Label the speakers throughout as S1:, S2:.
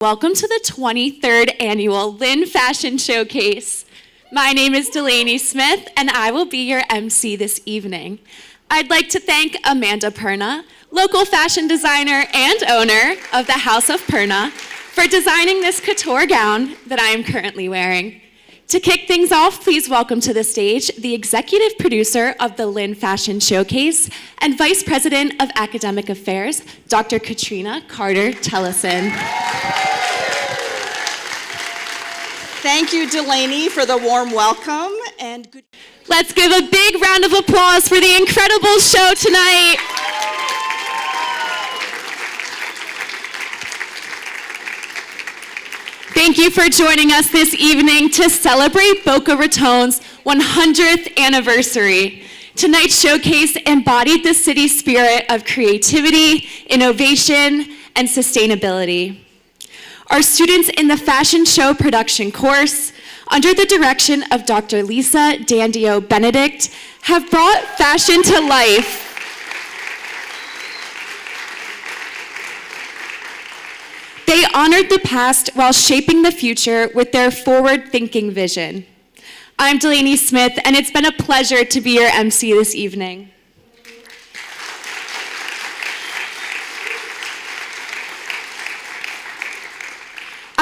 S1: Welcome to the 23rd Annual Lynn Fashion Showcase. My name is Delaney Smith, and I will be your MC this evening. I'd like to thank Amanda Perna, local fashion designer and owner of the House of Perna, for designing this couture gown that I am currently wearing. To kick things off, please welcome to the stage the executive producer of the Lynn Fashion Showcase and Vice President of Academic Affairs, Dr. Katrina Carter-Tellison.
S2: Thank you, Delaney, for the warm welcome. And good.
S1: Let's give a big round of applause for the incredible show tonight. Thank you for joining us this evening to celebrate Boca Raton's 100th anniversary. Tonight's showcase embodied the city's spirit of creativity, innovation, and sustainability. Our students in the fashion show production course, under the direction of Dr. Lisa Dandio Benedict, have brought fashion to life. They honored the past while shaping the future with their forward-thinking vision. I'm Delaney Smith, and it's been a pleasure to be your MC this evening.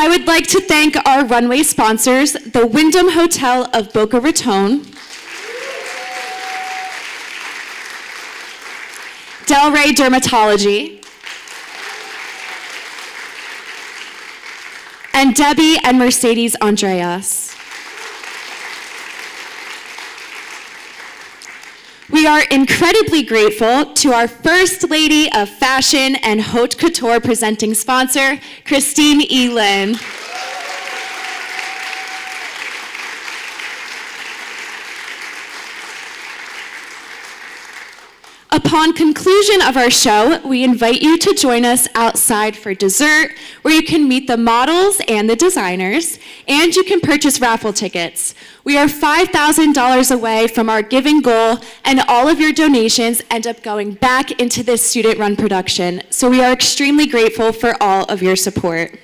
S1: I would like to thank our runway sponsors, the Wyndham Hotel of Boca Raton, Delray Dermatology, and Debbie and Mercedes Andreas. We are incredibly grateful to our First Lady of Fashion and Haute Couture presenting sponsor, Christine E. Lynn. Upon conclusion of our show, we invite you to join us outside for dessert, where you can meet the models and the designers, and you can purchase raffle tickets. We are $5,000 away from our giving goal, and all of your donations end up going back into this student-run production. So we are extremely grateful for all of your support.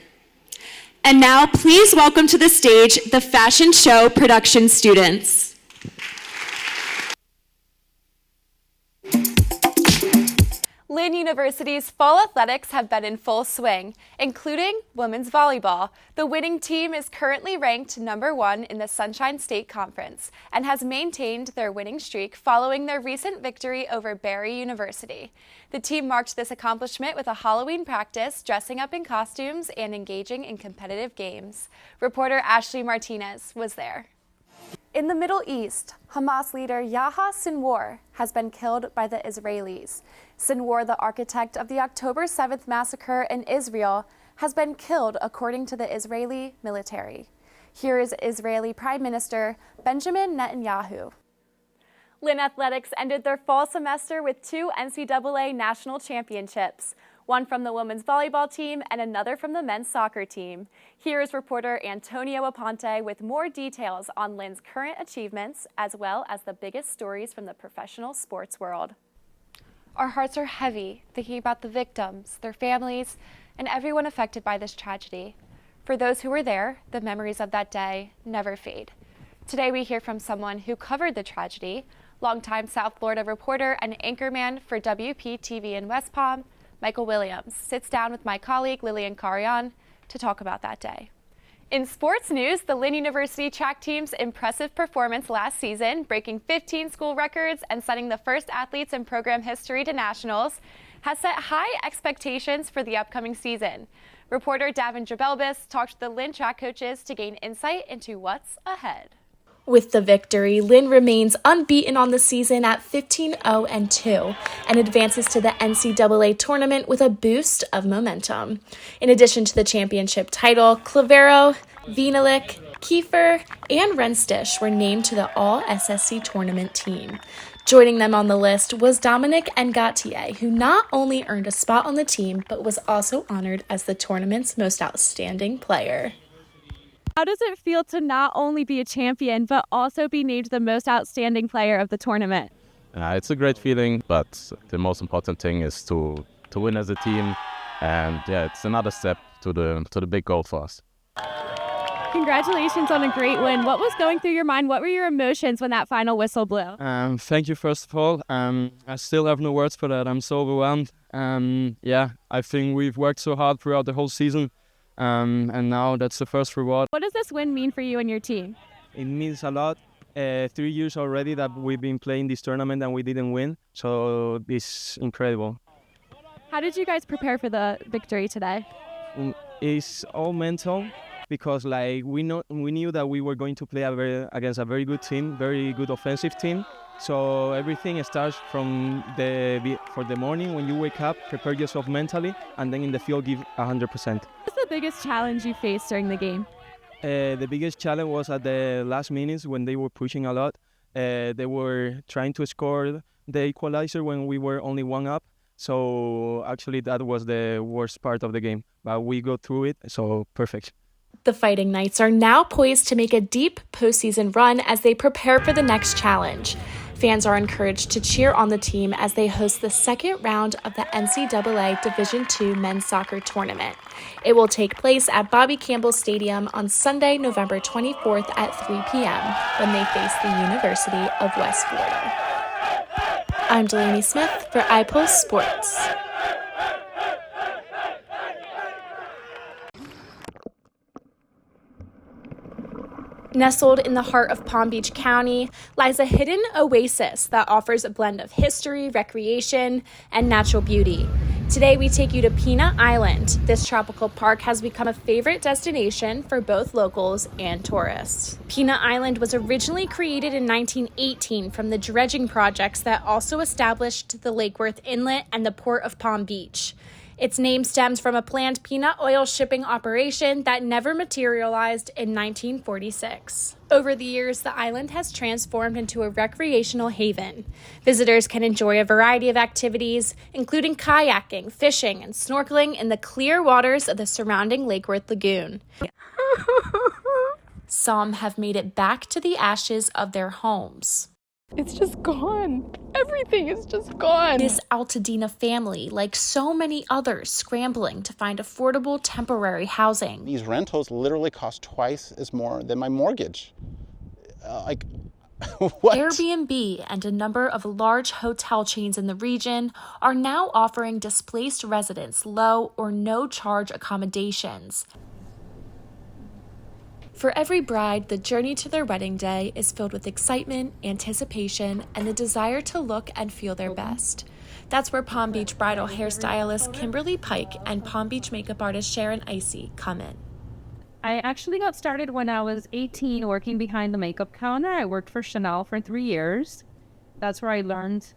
S1: And now, please welcome to the stage the fashion show production students. Lynn University's fall athletics have been in full swing, including women's volleyball. The winning team is currently ranked #1 in the Sunshine State Conference and has maintained their winning streak following their recent victory over Barry University. The team marked this accomplishment with a Halloween practice, dressing up in costumes and engaging in competitive games. Reporter Ashley Martinez was there. In the Middle East, Hamas leader Yahya Sinwar has been killed by the Israelis. Sinwar, the architect of the October 7th massacre in Israel, has been killed according to the Israeli military. Here is Israeli Prime Minister Benjamin Netanyahu. Lynn Athletics ended their fall semester with 2 NCAA national championships, one from the women's volleyball team and another from the men's soccer team. Here is reporter Antonio Aponte with more details on Lynn's current achievements, as well as the biggest stories from the professional sports world. Our hearts are heavy thinking about the victims, their families, and everyone affected by this tragedy. For those who were there, the memories of that day never fade. Today we hear from someone who covered the tragedy, longtime South Florida reporter and anchorman for WPTV in West Palm, Michael Williams, sits down with my colleague Lillian Carrion to talk about that day. In sports news, the Lynn University track team's impressive performance last season, breaking 15 school records and sending the first athletes in program history to nationals, has set high expectations for the upcoming season. Reporter Davin Jabelbis talked to the Lynn track coaches to gain insight into what's ahead.
S3: With the victory, Lynn remains unbeaten on the season at 15-0-2 and advances to the NCAA tournament with a boost of momentum. In addition to the championship title, Clavero, Vinalik, Kiefer, and Renstich were named to the All-SSC tournament team. Joining them on the list was Dominic Ngatier, who not only earned a spot on the team, but was also honored as the tournament's most outstanding player.
S4: How does it feel to not only be a champion, but also be named the most outstanding player of the tournament?
S5: It's a great feeling, but the most important thing is to win as a team. And yeah, it's another step to the big goal for us.
S4: Congratulations on a great win. What was going through your mind? What were your emotions when that final whistle blew?
S5: Thank you, first of all. I still have no words for that. I'm so overwhelmed. I think we've worked so hard throughout the whole season, and now that's the first reward.
S4: What does this win mean for you and your team?
S5: It means a lot. 3 years already that we've been playing this tournament and we didn't win, so it's incredible.
S4: How did you guys prepare for the victory today?
S5: It's all mental. Because we knew that we were going to play against a very good team, very good offensive team. So everything starts from for the morning when you wake up, prepare yourself mentally, and then in the field give 100%.
S4: What's the biggest challenge you faced during the game?
S5: The biggest challenge was at the last minutes when they were pushing a lot. They were trying to score the equalizer when we were only one up. So actually that was the worst part of the game. But we got through it, so perfect.
S3: The Fighting Knights are now poised to make a deep postseason run as they prepare for the next challenge. Fans are encouraged to cheer on the team as they host the second round of the NCAA Division II men's soccer tournament. It will take place at Bobby Campbell Stadium on Sunday, November 24th at 3 p.m. when they face the University of West Florida. I'm Delaney Smith for iPulse Sports. Nestled in the heart of Palm Beach County lies a hidden oasis that offers a blend of history, recreation, and natural beauty. Today, we take you to Peanut Island. This tropical park has become a favorite destination for both locals and tourists. Peanut Island was originally created in 1918 from the dredging projects that also established the Lake Worth Inlet and the Port of Palm Beach. Its name stems from a planned peanut oil shipping operation that never materialized in 1946. Over the years, the island has transformed into a recreational haven. Visitors can enjoy a variety of activities, including kayaking, fishing, and snorkeling in the clear waters of the surrounding Lake Worth Lagoon. Some have made it back to the ashes of their homes.
S6: It's just gone. Everything is just gone.
S3: This Altadena family, like so many others, scrambling to find affordable temporary housing.
S7: These rentals literally cost twice as more than my mortgage. What?
S3: Airbnb and a number of large hotel chains in the region are now offering displaced residents low or no charge accommodations. For every bride, the journey to their wedding day is filled with excitement, anticipation, and the desire to look and feel their best. That's where Palm Beach bridal hairstylist Kimberly Pike and Palm Beach makeup artist Sharon Icy come in.
S8: I actually got started when I was 18 working behind the makeup counter. I worked for Chanel for 3 years. That's where I learned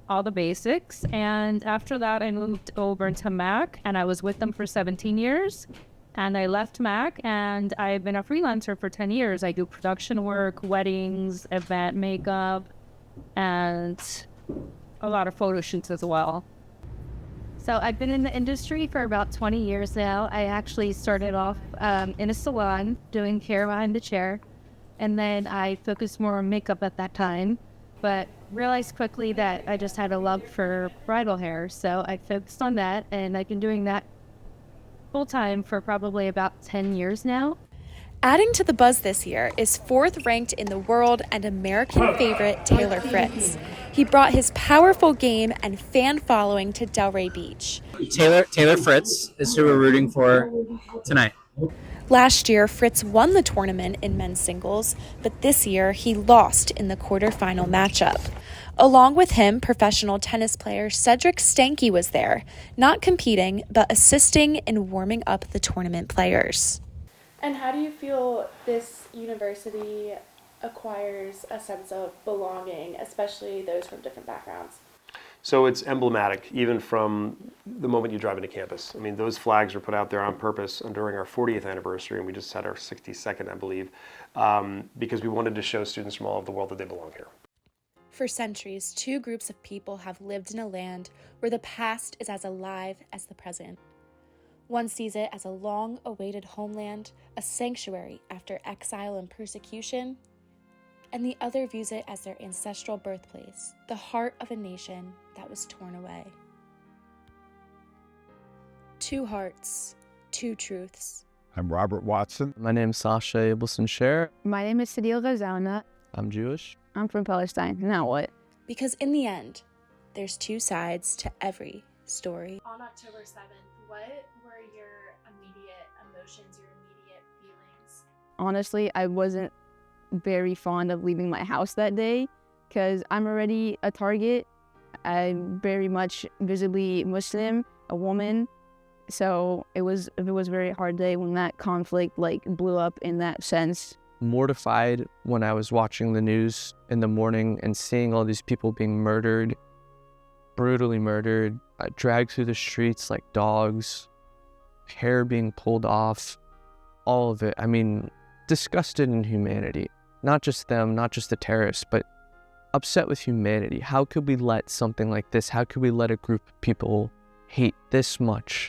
S8: all the basics. And after that, I moved over to MAC, and I was with them for 17 years. And I left MAC, and I've been a freelancer for 10 years. I do production work, weddings, event makeup, and a lot of photo shoots as well. So I've been in the industry for about 20 years now. I actually started off in a salon doing hair behind the chair, and then I focused more on makeup at that time, but realized quickly that I just had a love for bridal hair. So I focused on that, and I've been doing that full-time for probably about 10 years now.
S3: Adding to the buzz this year is fourth ranked in the world and American favorite Taylor Fritz. He brought his powerful game and fan following to Delray Beach.
S9: Taylor Fritz is who we're rooting for tonight.
S3: Last year, Fritz won the tournament in men's singles, but this year he lost in the quarterfinal matchup. Along with him, professional tennis player Cedric Stanky was there, not competing, but assisting in warming up the tournament players. And how do you feel this university acquires a sense of belonging, especially those from different backgrounds?
S10: So it's emblematic, even from the moment you drive into campus. I mean, those flags were put out there on purpose during our 40th anniversary, and we just had our 62nd, I believe, because we wanted to show students from all over the world that they belong here.
S3: For centuries, two groups of people have lived in a land where the past is as alive as the present. One sees it as a long-awaited homeland, a sanctuary after exile and persecution, and the other views it as their ancestral birthplace, the heart of a nation that was torn away. Two hearts, Two truths.
S11: I'm Robert Watson.
S12: My name's Sasha Abelson-Scher.
S6: My name is Sadil Ghazana.
S12: I'm Jewish.
S6: I'm from Palestine. Now what?
S3: Because in the end, there's two sides to every story.
S13: On October 7th, what were your immediate emotions, your immediate feelings?
S6: Honestly, I wasn't very fond of leaving my house that day because I'm already a target. I'm very much visibly Muslim, a woman. So it was a very hard day when that conflict blew up in that sense.
S12: Mortified when I was watching the news in the morning and seeing all these people being murdered, brutally murdered, dragged through the streets like dogs, hair being pulled off, all of it. I mean, disgusted in humanity. Not just them, not just the terrorists, but upset with humanity. How could we let something like this, how could we let a group of people hate this much